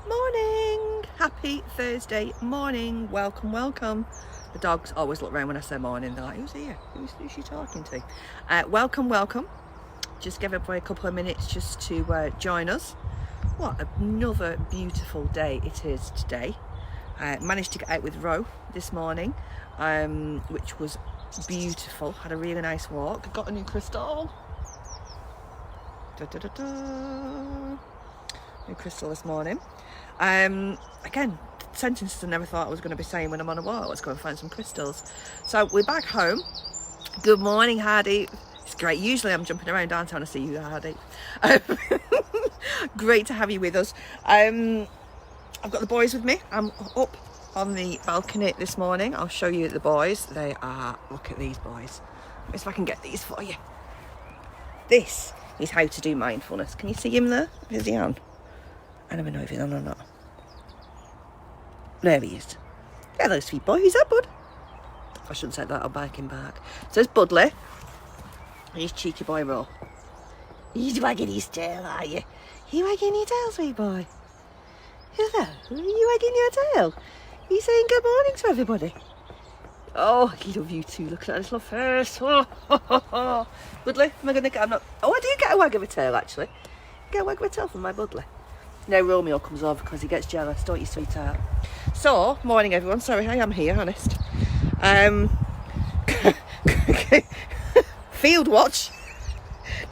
Morning! Happy Thursday morning. Welcome. The dogs always look around when I say morning. They're like, who's here? Who's she talking to? Welcome. Just give everybody a couple of minutes just to join us. What another beautiful day it is today. Managed to get out with Ro this morning, which was beautiful. Had a really nice walk. Got a new crystal. New crystal this morning. Again, sentences I never thought I was going to be saying when I'm on a walk. Let's go and find some crystals. So we're back home. Good morning, Hardy. It's great. Usually I'm jumping around, aren't I, when I see you, Hardy? Great to have you with us. I've got the boys with me. I'm up on the balcony this morning. I'll show you the boys. They are, look at these boys. Let me see if I can get these for you. This is how to do mindfulness. Can you see him there? Is he on? I never know if he's on or not. There he is. Hello, sweet boy. Who's that, bud? I shouldn't say that. I'll bike him back. So there's Budley. And his cheeky boy Ro. He's wagging his tail, are you? You wagging your tail, sweet boy? Hello. Are you wagging your tail? Are you saying good morning to everybody? Oh, I love you too. Look at that little face. Oh. Budley, am I going to get... Oh, I do get a wag of a tail, actually. Get a wag of a tail from my Budley. Now Romeo comes over because he gets jealous, don't you, sweetheart? So, morning everyone. Sorry, I am here, honest. Field watch.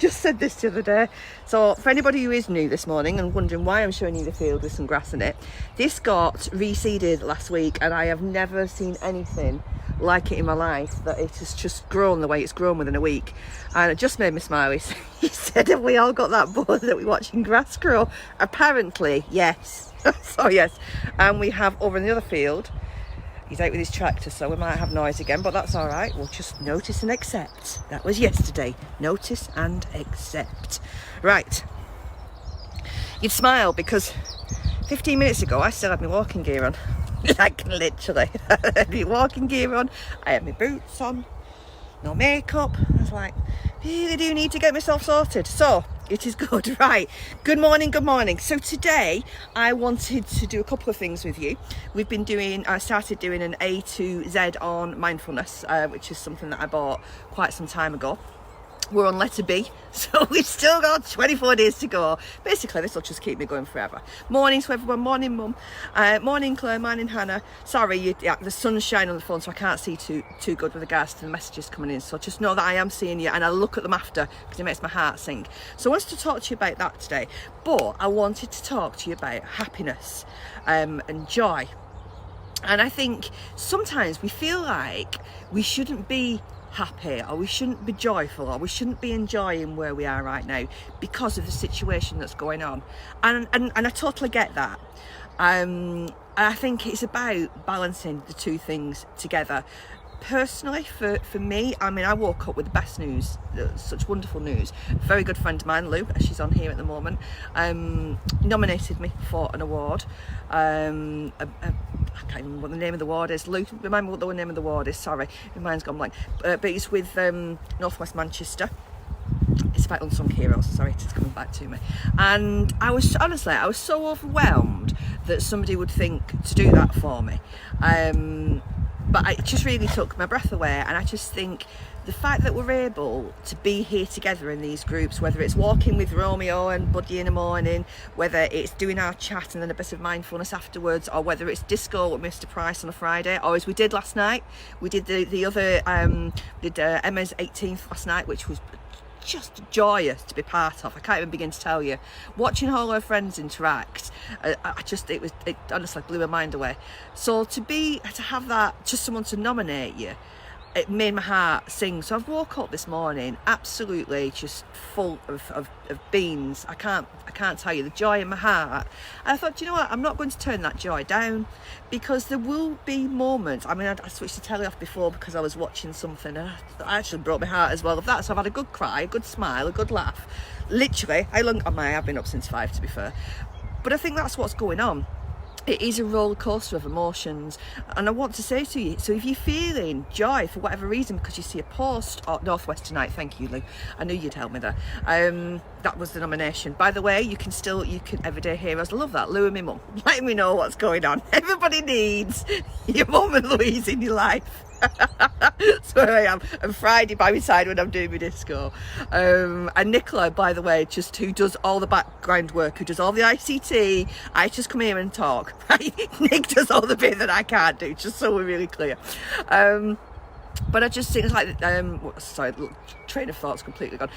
Just said this the other day. So, for anybody who is new this morning and wondering why I'm showing you the field with some grass in it, this got reseeded last week and I have never seen anything like it in my life, that it has just grown the way it's grown within a week. And it just made me smile. He said, have we all got that bored that we're watching grass grow? Apparently, yes. So yes. And we have over in the other field, he's out with his tractor, so we might have noise again, but that's all right. We'll just notice and accept. That was yesterday. Notice and accept. Right. You'd smile because 15 minutes ago I still had my walking gear on. Like literally. I had my walking gear on. I had my boots on. No makeup. I was like, really do need to get myself sorted. So it is good. Right. Good morning. So today I wanted to do a couple of things with you. I started doing an A to Z on mindfulness, which is something that I bought quite some time ago. We're on letter B, so we've still got 24 days to go. Basically, this will just keep me going forever. Morning to everyone. Morning, Mum. Morning, Claire. Morning, Hannah. Sorry, the sun's shining on the phone, so I can't see too good with regards to the messages coming in. So just know that I am seeing you, and I look at them after because it makes my heart sing. So I wanted to talk to you about that today, but I wanted to talk to you about happiness and joy. And I think sometimes we feel like we shouldn't be happy, or we shouldn't be joyful, or we shouldn't be enjoying where we are right now because of the situation that's going on, and I totally get that. And I think it's about balancing the two things together. Personally, for me, I mean, I woke up with the best news, such wonderful news. A very good friend of mine, Lou, she's on here at the moment, nominated me for an award. I can't remember what the name of the award is. Lou, remind me what the name of the award is. Sorry, my mind's gone blank. But it's with Northwest Manchester. It's about unsung heroes. Sorry, it's coming back to me. And I was so overwhelmed that somebody would think to do that for me. But it just really took my breath away. And I just think the fact that we're able to be here together in these groups, whether it's walking with Romeo and Buddy in the morning, whether it's doing our chat and then a bit of mindfulness afterwards, or whether it's disco with Mr. Price on a Friday, or as we did last night, we did the other, Emma's 18th last night, which was just joyous to be part of. I can't even begin to tell you. Watching all her friends interact, it honestly blew my mind away. So to have that, just someone to nominate you, it made my heart sing. So I've woke up this morning absolutely just full of beans. I can't tell you the joy in my heart. And I thought, do you know what, I'm not going to turn that joy down, because there will be moments. I mean, I switched the telly off before because I was watching something, and I actually broke my heart as well of that. So I've had a good cry, a good smile, a good laugh. Literally, I've been up since 5, to be fair. But I think that's what's going on. it is a roller coaster of emotions. And I want to say to you, so if you're feeling joy for whatever reason because you see a post, or Northwest Tonight, thank you, Lou, I knew you'd help me there, that was the nomination. By the way, you can Everyday Heroes, I love that, Lou and my mum, letting me know what's going on. Everybody needs your mum and Louise in your life. So here I am, and Friday by my side when I'm doing my disco. And Nicola, by the way, just who does all the background work, who does all the ICT, I just come here and talk. Nick does all the bit that I can't do, just so we're really clear. But I just think it's like, sorry, train of thought's completely gone.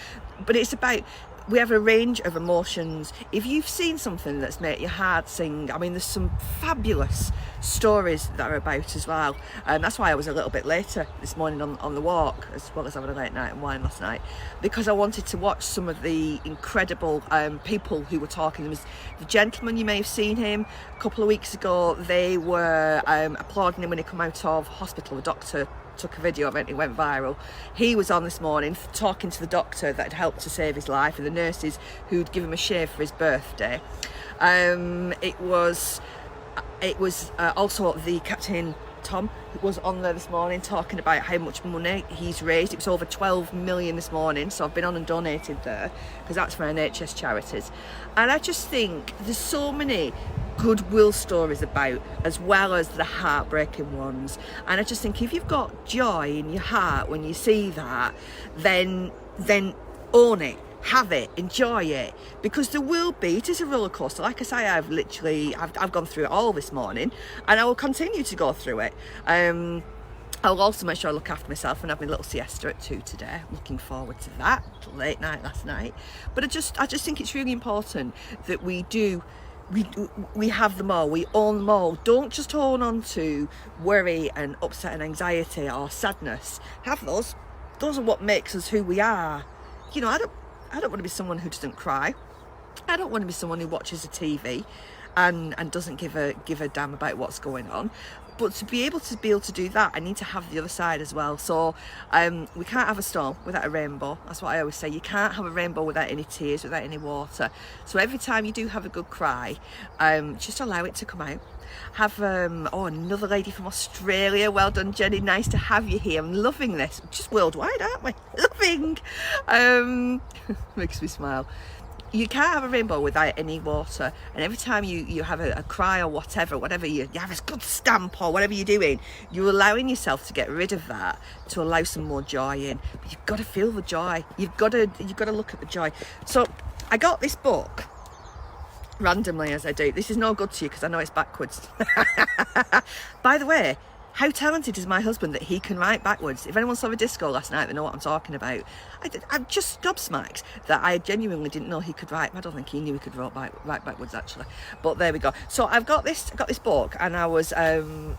But it's about, we have a range of emotions. If you've seen something that's made your heart sing, I mean, there's some fabulous stories that are about as well. That's why I was a little bit later this morning on the walk, as well as having a late night and wine last night, because I wanted to watch some of the incredible people who were talking. There was the gentleman, you may have seen him a couple of weeks ago. They were applauding him when he come out of hospital. The doctor took a video of it, it went viral. He was on this morning talking to the doctor that had helped to save his life and the nurses who'd give him a shave for his birthday. It was also the Captain Tom was on there this morning talking about how much money he's raised. It was over 12 million this morning, so I've been on and donated there because that's for NHS charities. And I just think there's so many goodwill stories about, as well as the heartbreaking ones. And I just think if you've got joy in your heart when you see that, then own it. Have it, enjoy it, because there will be, it is a roller coaster. Like I say, I've gone through it all this morning, and I will continue to go through it. I'll also make sure I look after myself and have my little siesta at 2 today. I'm looking forward to that. Late night last night, but I just think it's really important that we have them all, we own them all. Don't just hold on to worry and upset and anxiety or sadness. Have those are what makes us who we are. You know, I don't want to be someone who doesn't cry. I don't want to be someone who watches the TV and doesn't give a damn about what's going on. But to be able to do that, I need to have the other side as well. So we can't have a storm without a rainbow. That's what I always say. You can't have a rainbow without any tears, without any water. So every time you do have a good cry, just allow it to come out. Have another lady from Australia. Well done, Jenny. Nice to have you here. I'm loving this. Just worldwide, aren't we? Loving. Makes me smile. You can't have a rainbow without any water, and every time you have a cry or whatever you have a good stamp or whatever you're doing, you're allowing yourself to get rid of that to allow some more joy in. But you've got to feel the joy. You've got to look at the joy. So I got this book randomly, as I do. This is no good to you because I know it's backwards. By the way, how talented is my husband that he can write backwards? If anyone saw a disco last night, they know what I'm talking about. I'm just gobsmacked that I genuinely didn't know he could write. I don't think he knew he could write backwards, actually. But there we go. So I've got this book, and I was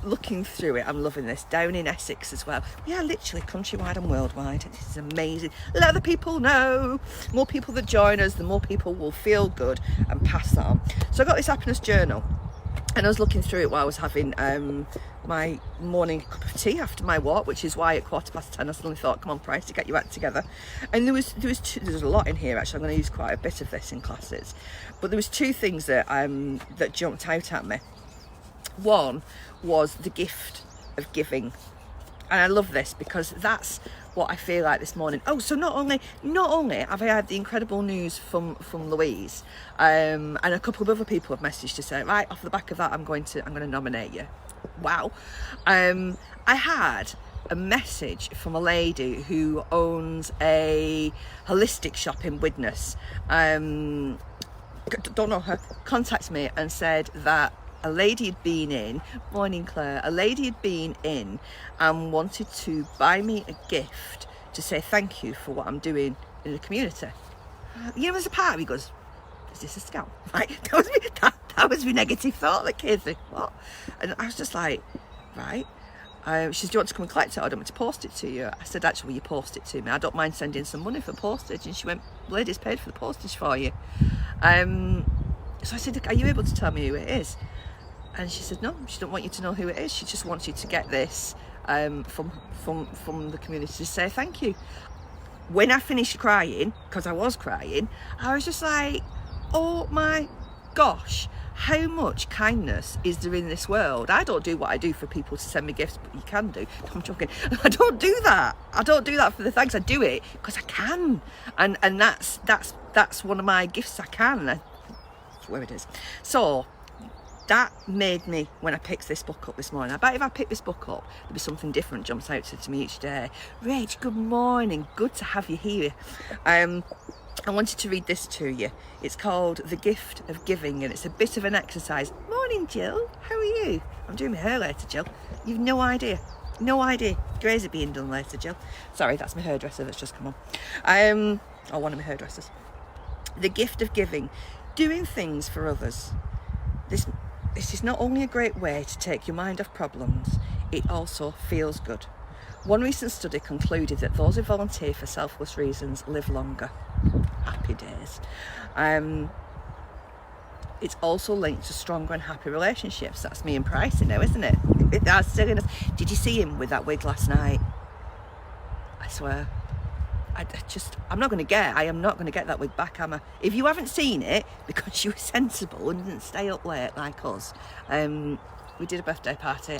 looking through it. I'm loving this. Down in Essex as well. Yeah, literally countrywide and worldwide. This is amazing. Let the people know. More people that join us, the more people will feel good and pass that on. So I got this happiness journal. And I was looking through it while I was having my morning cup of tea after my walk, which is why at 10:15 I suddenly thought, come on, Price, to get your act together. And there's a lot in here, actually. I'm going to use quite a bit of this in classes. But there was 2 things that jumped out at me. One was the gift of giving. And I love this because that's what I feel like this morning. Oh, so not only have I had the incredible news from Louise, and a couple of other people have messaged to say, right, off the back of that, I'm going to nominate you. Wow. I had a message from a lady who owns a holistic shop in Widnes. Don't know her. Contacted me and said that a lady had been in, morning Claire, a lady had been in and wanted to buy me a gift to say thank you for what I'm doing in the community. You know, there's a part of me goes, is this a scam? Like, that was my negative thought that came through. What? And I was just like, right. She said, do you want to come and collect it, or do you want me to post it to you? I said, actually, will you post it to me? I don't mind sending some money for postage. And she went, lady's paid for the postage for you. So I said, are you able to tell me who it is? And she said, no, she don't want you to know who it is. She just wants you to get this from the community to say thank you. When I finished crying, because I was crying, I was just like, oh my gosh, how much kindness is there in this world? I don't do what I do for people to send me gifts, but you can do. I'm joking. I don't do that. I don't do that for the thanks. I do it because I can, and that's one of my gifts. I can. That's where it is. So that made me, when I picked this book up this morning, I bet if I picked this book up, there'd be something different jumps out to me each day. Rach, good morning. Good to have you here. I wanted to read this to you. It's called The Gift of Giving, and it's a bit of an exercise. Morning, Jill. How are you? I'm doing my hair later, Jill. You've no idea. No idea. Grey's are being done later, Jill. Sorry, that's my hairdresser that's just come on. Or one of my hairdressers. The Gift of Giving. Doing things for others. This is not only a great way to take your mind off problems, it also feels good. One recent study concluded that those who volunteer for selfless reasons live longer. Happy days. It's also linked to stronger and happy relationships. That's me and Pricey now, isn't it? That's silliness. Did you see him with that wig last night? I swear. I am not going to get that wig back, am I? If you haven't seen it, because you were sensible and didn't stay up late like us, we did a birthday party,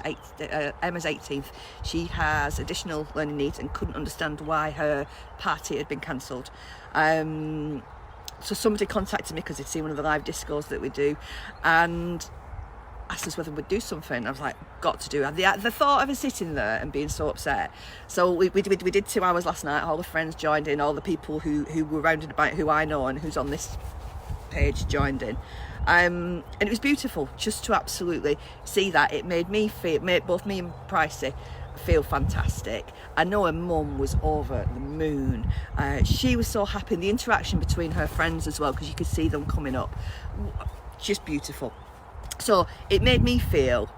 Emma's 18th. She has additional learning needs and couldn't understand why her party had been cancelled. So somebody contacted me because they'd seen one of the live discos that we do and asked us whether we'd do something. I was like, got to do it. The thought of her sitting there and being so upset. So we did 2 hours last night. All the friends joined in, all the people who were round and about who I know and who's on this page joined in. And it was beautiful just to absolutely see that. It made both me and Pricey feel fantastic. I know her mum was over the moon. She was so happy. The interaction between her friends as well, because you could see them coming up, just beautiful. So it made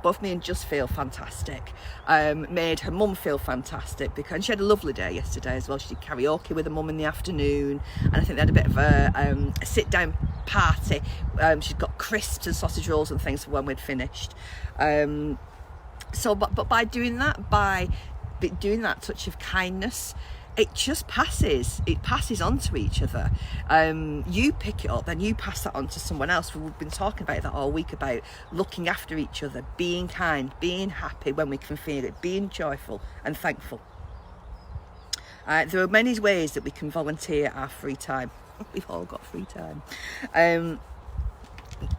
both me and Just feel fantastic. Made her mum feel fantastic because she had a lovely day yesterday as well. She did karaoke with her mum in the afternoon, and I think they had a bit of a sit-down party. She'd got crisps and sausage rolls and things for when we'd finished. But by doing that touch of kindness, it just passes. It passes on to each other. You pick it up, then you pass that on to someone else. We've been talking about that all week, about looking after each other, being kind, being happy when we can feel it, being joyful and thankful. There are many ways that we can volunteer our free time. We've all got free time.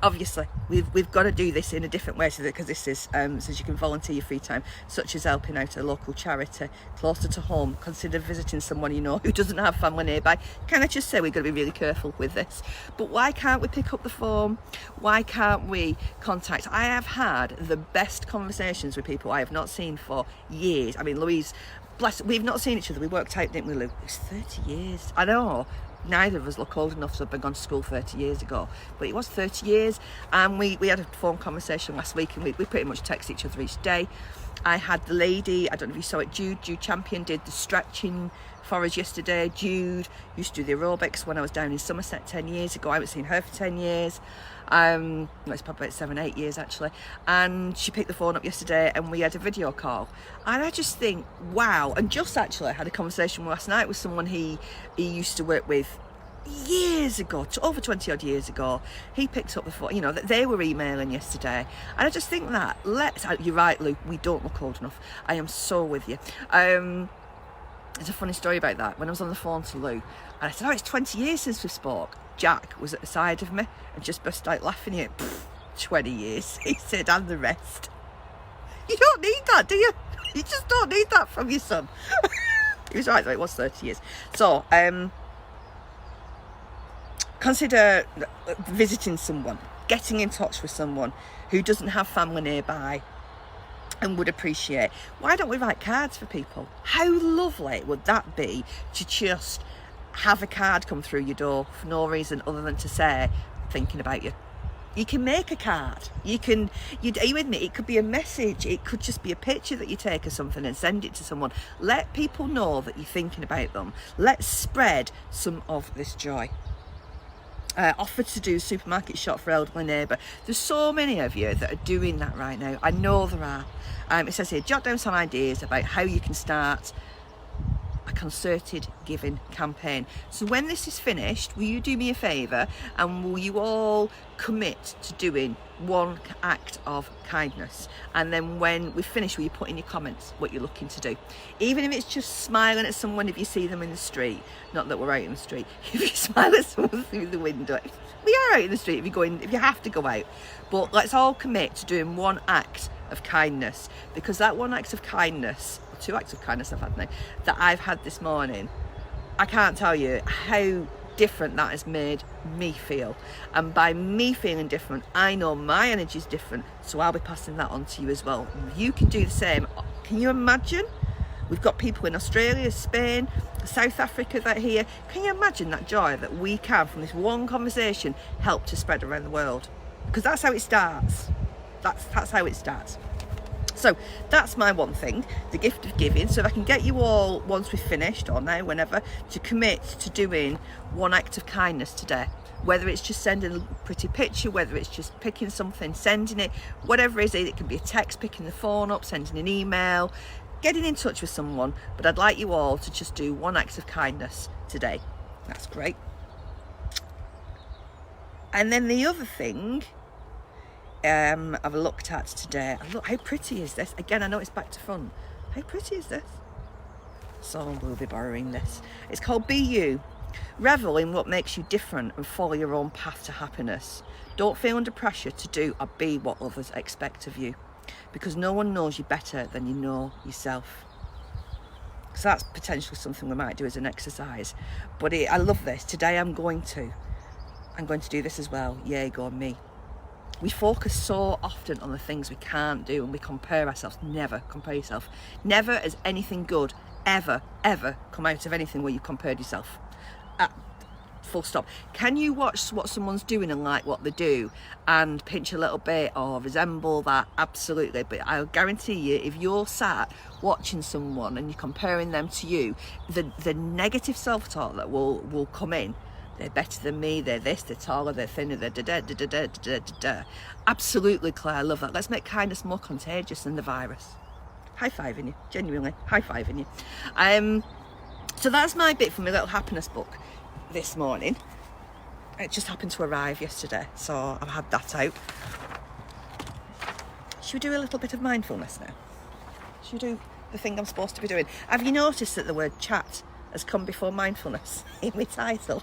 Obviously we've got to do this in a different way, because this is so you can volunteer your free time, such as helping out a local charity closer to home. Consider visiting someone you know who doesn't have family nearby. Can I just say we've got to be really careful with this? But why can't we pick up the phone? Why can't we contact? I have had the best conversations with people I have not seen for years. I mean, Louise, we've not seen each other. We worked out, didn't we, Lou? It was 30 years. I know. Neither of us look old enough to have been gone to school 30 years ago, but it was 30 years. And we had a phone conversation last week, and we pretty much text each other each day. I had the lady, I don't know if you saw it, Jude Champion did the stretching for us yesterday. Jude used to do the aerobics when I was down in Somerset 10 years ago. I haven't seen her for 10 years. It's probably about 7-8 years actually. And she picked the phone up yesterday and we had a video call. And I just think, wow. And just actually had a conversation last night with someone he used to work with years ago, over 20 odd years ago. He picked up the phone, that they were emailing yesterday. And I just think that, you're right, Lou, we don't look old enough. I am so with you. There's a funny story about that. When I was on the phone to Lou, and I said, it's 20 years since we spoke. Jack was at the side of me and just burst out laughing at 20 years. He said, and the rest. You don't need that, do you? You just don't need that from your son. He was right, though, it was 30 years. So, consider visiting someone, getting in touch with someone who doesn't have family nearby and would appreciate. Why don't we write cards for people? How lovely would that be to just have a card come through your door for no reason other than to say, thinking about you. You can make a card. Are you with me? It could be a message. It could just be a picture that you take of something and send it to someone. Let people know that you're thinking about them. Let's spread some of this joy. Offered to do supermarket shop for elderly neighbour. There's so many of you that are doing that right now. I know there are. It says here, jot down some ideas about how you can start a concerted giving campaign. So when this is finished, will you do me a favour and will you all commit to doing one act of kindness? And then when we finish, will you put in your comments what you're looking to do? Even if it's just smiling at someone if you see them in the street. Not that we're out in the street. If you smile at someone through the window, we are out in the street if you have to go out. But let's all commit to doing one act of kindness, because that one act of kindness, or two acts of kindness I've had now, that I've had this morning, I can't tell you how different that has made me feel. And by me feeling different, I know my energy is different, so I'll be passing that on to you as well. You can do the same. Can you imagine? We've got people in Australia, Spain, South Africa that are here. Can you imagine that joy that we can, from this one conversation, help to spread around the world? Because that's how it starts. That's how it starts. So that's my one thing, the gift of giving. So if I can get you all, once we've finished, or now, whenever, to commit to doing one act of kindness today. Whether it's just sending a pretty picture, whether it's just picking something, sending it, whatever it is. It can be a text, picking the phone up, sending an email, getting in touch with someone. But I'd like you all to just do one act of kindness today. That's great. And then the other thing I've looked at today, look, how pretty is this? Again, I know it's back to front. How pretty is this? So we'll be borrowing this. It's called Be You. Revel in what makes you different and follow your own path to happiness. Don't feel under pressure to do or be what others expect of you, because no one knows you better than you know yourself. So that's potentially something we might do as an exercise. But I love this. Today I'm going to do this as well. Yay, go on me. We focus so often on the things we can't do, and we compare ourselves. Never compare yourself. Never has anything good ever come out of anything where you compared yourself. Full stop. Can you watch what someone's doing and like what they do and pinch a little bit or resemble that? Absolutely. But I'll guarantee you, if you're sat watching someone and you're comparing them to you, the negative self-talk that will come in. They're better than me, they're this, they're taller, they're thinner, they're da-da-da-da-da-da-da-da. Absolutely, Claire, I love that. Let's make kindness more contagious than the virus. High-fiving you, genuinely, high-fiving you. So that's my bit from my little happiness book this morning. It just happened to arrive yesterday, so I've had that out. Should we do a little bit of mindfulness now? Should we do the thing I'm supposed to be doing? Have you noticed that the word chat has come before mindfulness in my title?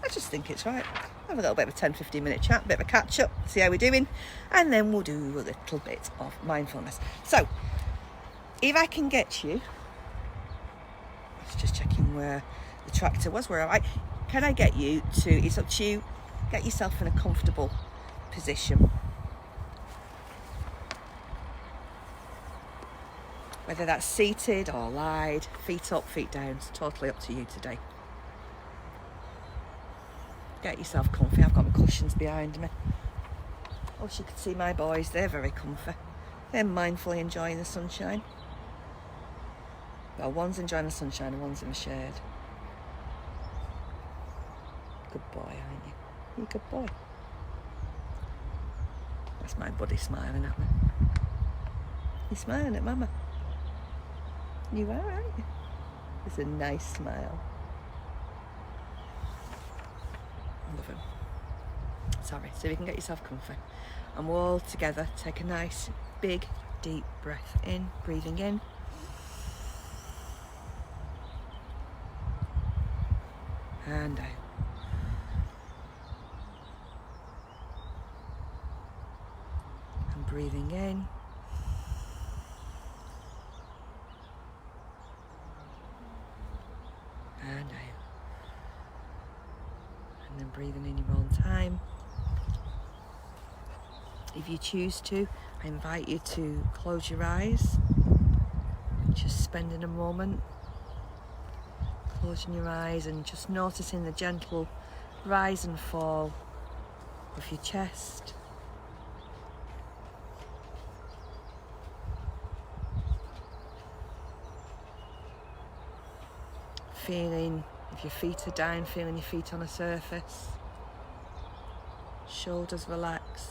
I just think it's right. Have a little bit of a 10-15 minute chat, a bit of a catch up, see how we're doing, and then we'll do a little bit of mindfulness. So, if I can get you, I was just checking where the tractor was, can I get you to, it's up to you, get yourself in a comfortable position. Whether that's seated or lied, feet up, feet down, it's totally up to you today. Get yourself comfy. I've got my cushions behind me. I wish you could see my boys, they're very comfy. They're mindfully enjoying the sunshine. Well, one's enjoying the sunshine and one's in the shade. Good boy, aren't you? You're a good boy. That's my buddy smiling at me. You're smiling at Mama. You are, aren't you? It's a nice smile. Love him. Sorry, so you can get yourself comfy. And we'll all together take a nice, big, deep breath in, breathing in. And out. And breathing in. And out. And then breathing in your own time. If you choose to, I invite you to close your eyes. Just spending a moment closing your eyes and just noticing the gentle rise and fall of your chest. Feeling if your feet are down, feeling your feet on a surface. Shoulders relaxed.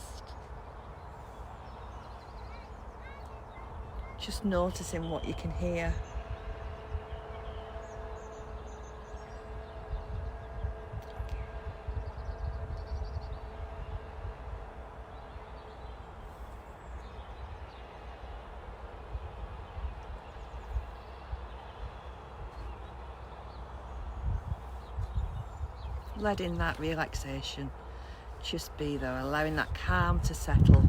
Just noticing what you can hear. letting that relaxation just be there, allowing that calm to settle.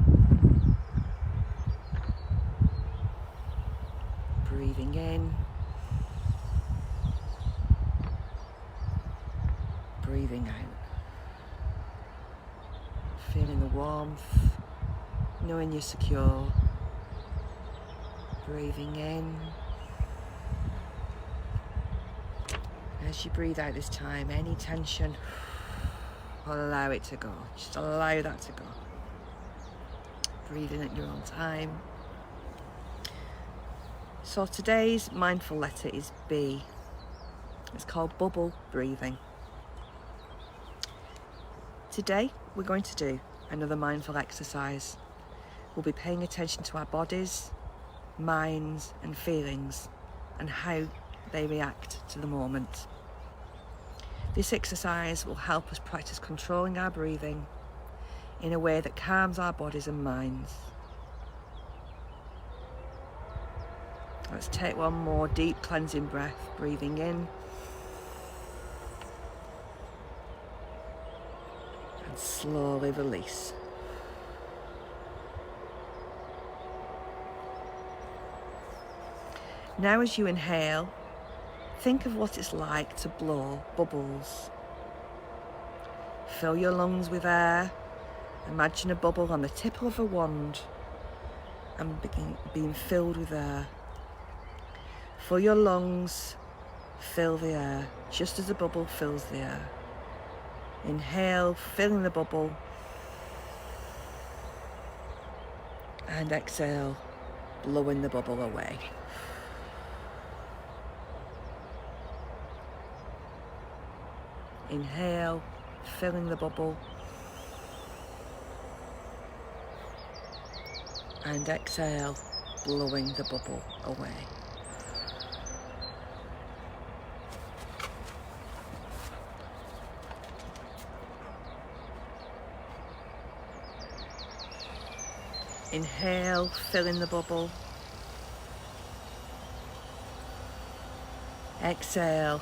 Breathing in, breathing out. Feeling the warmth, knowing you're secure. Breathing in. As you breathe out this time, any tension, allow it to go. Just allow that to go. Breathing at your own time. So today's mindful letter is B. It's called bubble breathing. Today we're going to do another mindful exercise. We'll be paying attention to our bodies, minds and feelings and how they react to the moment. This exercise will help us practice controlling our breathing in a way that calms our bodies and minds. Let's take one more deep cleansing breath, breathing in and slowly release. Now as you inhale, think of what it's like to blow bubbles. Fill your lungs with air. Imagine a bubble on the tip of a wand and being filled with air. Fill your lungs, fill the air, just as a bubble fills the air. Inhale, filling the bubble. And exhale, blowing the bubble away. Inhale, filling the bubble. And exhale, blowing the bubble away. Inhale, filling the bubble. Exhale,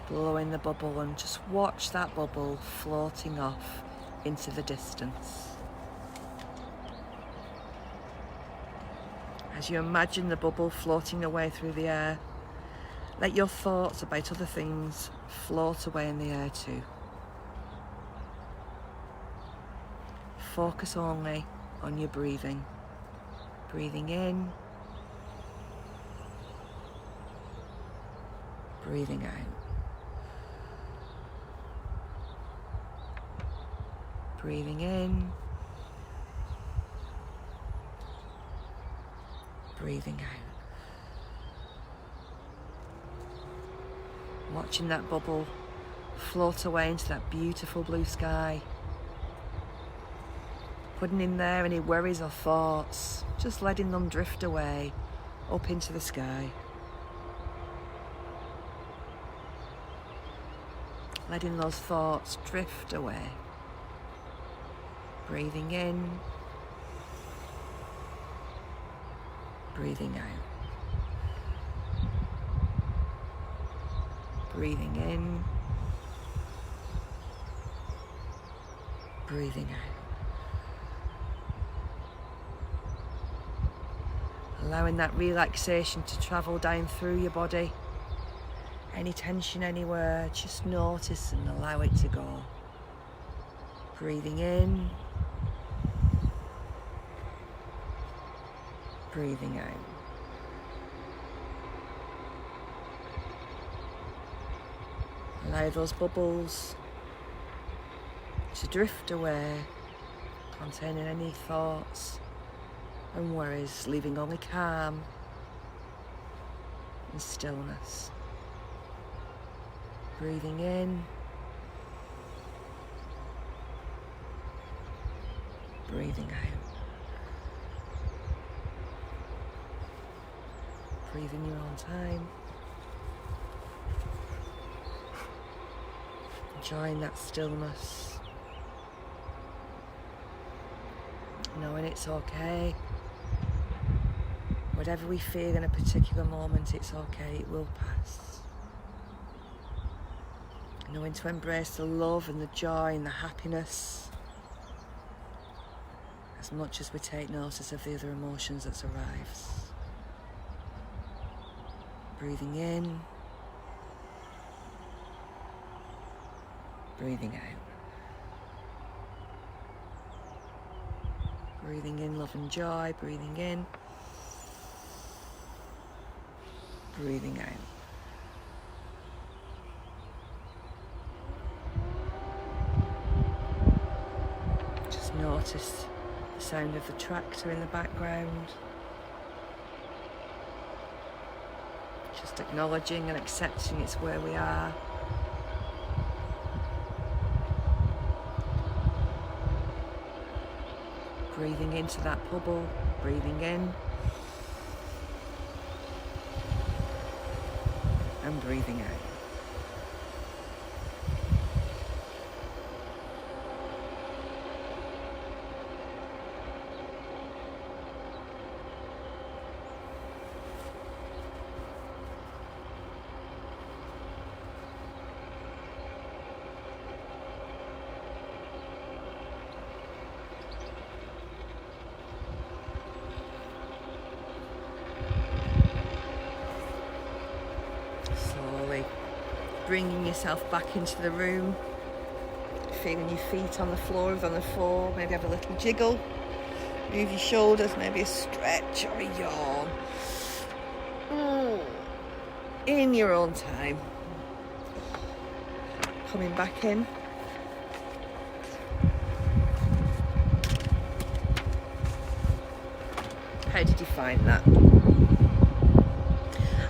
blowing the bubble, and just watch that bubble floating off into the distance. As you imagine the bubble floating away through the air, let your thoughts about other things float away in the air too. Focus only on your breathing. Breathing in, breathing out. Breathing in, breathing out. Watching that bubble float away into that beautiful blue sky. Putting in there any worries or thoughts, just letting them drift away up into the sky. Letting those thoughts drift away. Breathing in, breathing out. Breathing in, breathing out. Allowing that relaxation to travel down through your body. Any tension anywhere, just notice and allow it to go. Breathing in, breathing out. Allow those bubbles to drift away, containing any thoughts and worries, leaving only calm and stillness. Breathing in, breathing out. Breathe in your own time. Enjoying that stillness. Knowing it's okay. Whatever we feel in a particular moment, it's okay, it will pass. Knowing to embrace the love and the joy and the happiness as much as we take notice of the other emotions that arrives. Breathing in, breathing out. Breathing in love and joy, breathing in, breathing out. Just notice the sound of the tractor in the background. Just acknowledging and accepting it's where we are. Breathing into that bubble, breathing in, and breathing out. Slowly bringing yourself back into the room, feeling your feet on the floor, on the floor, maybe have a little jiggle, move your shoulders, maybe a stretch or a yawn. In your own time. Coming back in. How did you find that?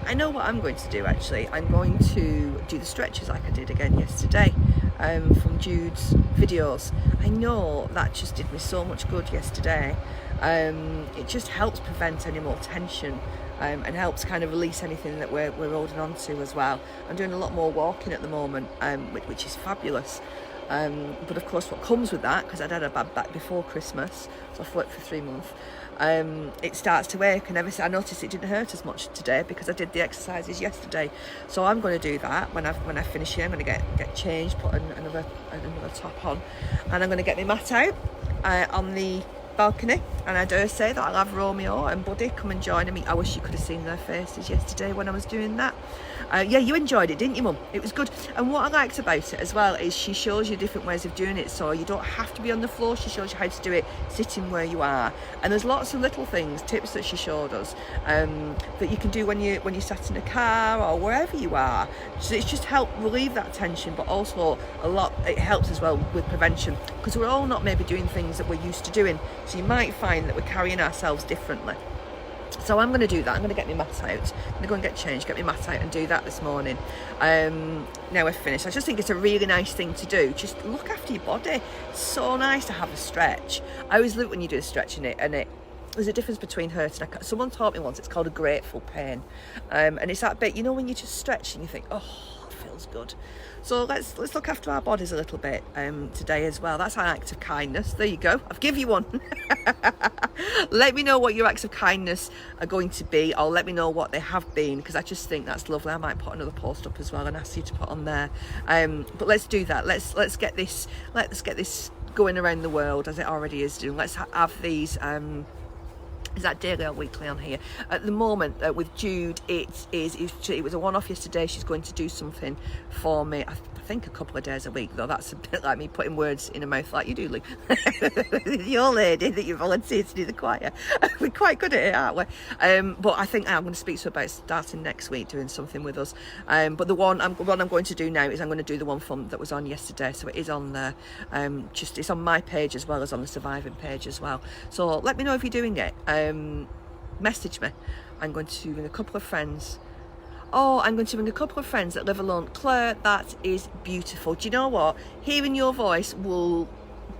I know what I'm going to do actually. I'm going to do the stretches like I did again yesterday from Jude's videos. I know that just did me so much good yesterday. It just helps prevent any more tension and helps kind of release anything that we're holding on to as well. I'm doing a lot more walking at the moment, which is fabulous. But of course what comes with that, because I'd had a bad back before Christmas, so I've worked for 3 months, it starts to ache, and I noticed it didn't hurt as much today because I did the exercises yesterday. So I'm going to do that when I finish here. I'm going to get changed, put another top on, and I'm going to get my mat out on the balcony, and I dare say that I'll have Romeo and Buddy come and join me. I wish you could have seen their faces yesterday when I was doing that. Yeah, you enjoyed it, didn't you, Mum? It was good. And what I liked about it as well is she shows you different ways of doing it, so you don't have to be on the floor. She shows you how to do it sitting where you are, and there's lots of little things, tips that she showed us that you can do when you sat in a car or wherever you are. So it's just helped relieve that tension, but also it helps as well with prevention, because we're all not maybe doing things that we're used to doing, so you might find that we're carrying ourselves differently. So I'm going to do that. I'm going to get my mat out. I'm going to go and get changed, get my mat out and do that this morning. Now we're finished. I just think it's a really nice thing to do. Just look after your body. It's so nice to have a stretch. I always love when you do a stretch in it, and there's a difference between hurting. Someone taught me once, it's called a grateful pain. And it's that bit, you know, when you just stretch and you think, oh, it feels good. So let's look after our bodies a little bit today as well. That's our act of kindness. There you go. I've given you one. Let me know what your acts of kindness are going to be, or let me know what they have been, because I just think that's lovely. I might put another post up as well and ask you to put on there. But let's do that. Let's get this going around the world as it already is doing. Let's have these. Is that daily or weekly on here? At the moment with Jude, it was a one-off yesterday. She's going to do something for me. I think a couple of days a week, though. That's a bit like me putting words in her mouth like you do, Luke. Your lady that you volunteered to do the choir. We're quite good at it, aren't we? But I think I'm going to speak to her about starting next week, doing something with us. But the one I'm going to do now is I'm going to do the one that was on yesterday, so it is on there. It's on my page as well as on the Surviving page as well. So let me know if you're doing it. Message me. I'm going to ring a couple of friends. I'm going to ring a couple of friends that live alone. Claire, that is beautiful. Do you know what? Hearing your voice will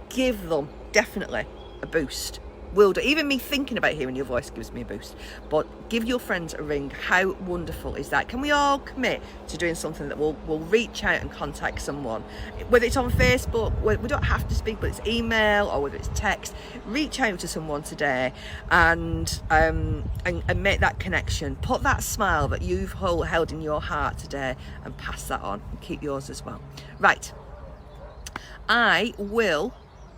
give them definitely a boost. will do. Even me thinking about hearing your voice gives me a boost. But give your friends a ring. How wonderful is that? Can we all commit to doing something that will reach out and contact someone? Whether it's on Facebook, we don't have to speak, but it's email or whether it's text. Reach out to someone today and make that connection. Put that smile that you've held in your heart today and pass that on and keep yours as well. Right. I will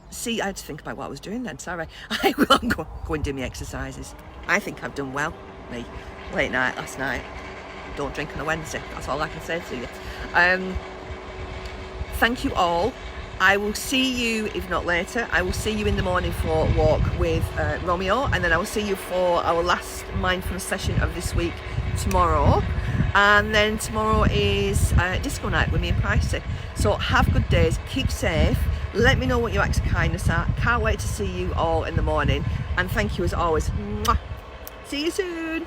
see. I had to think about what I was doing then. Sorry. I will go and do my exercises. I think I've done well. Me, late night last night. Don't drink on a Wednesday. That's all I can say to you. Thank you all. I will see you, if not later, I will see you in the morning for a walk with Romeo, and then I will see you for our last mindfulness session of this week tomorrow. And then tomorrow is disco night with me and Pricey. So have good days, keep safe, let me know what your acts of kindness are. Can't wait to see you all in the morning, and thank you as always. Mwah. See you soon.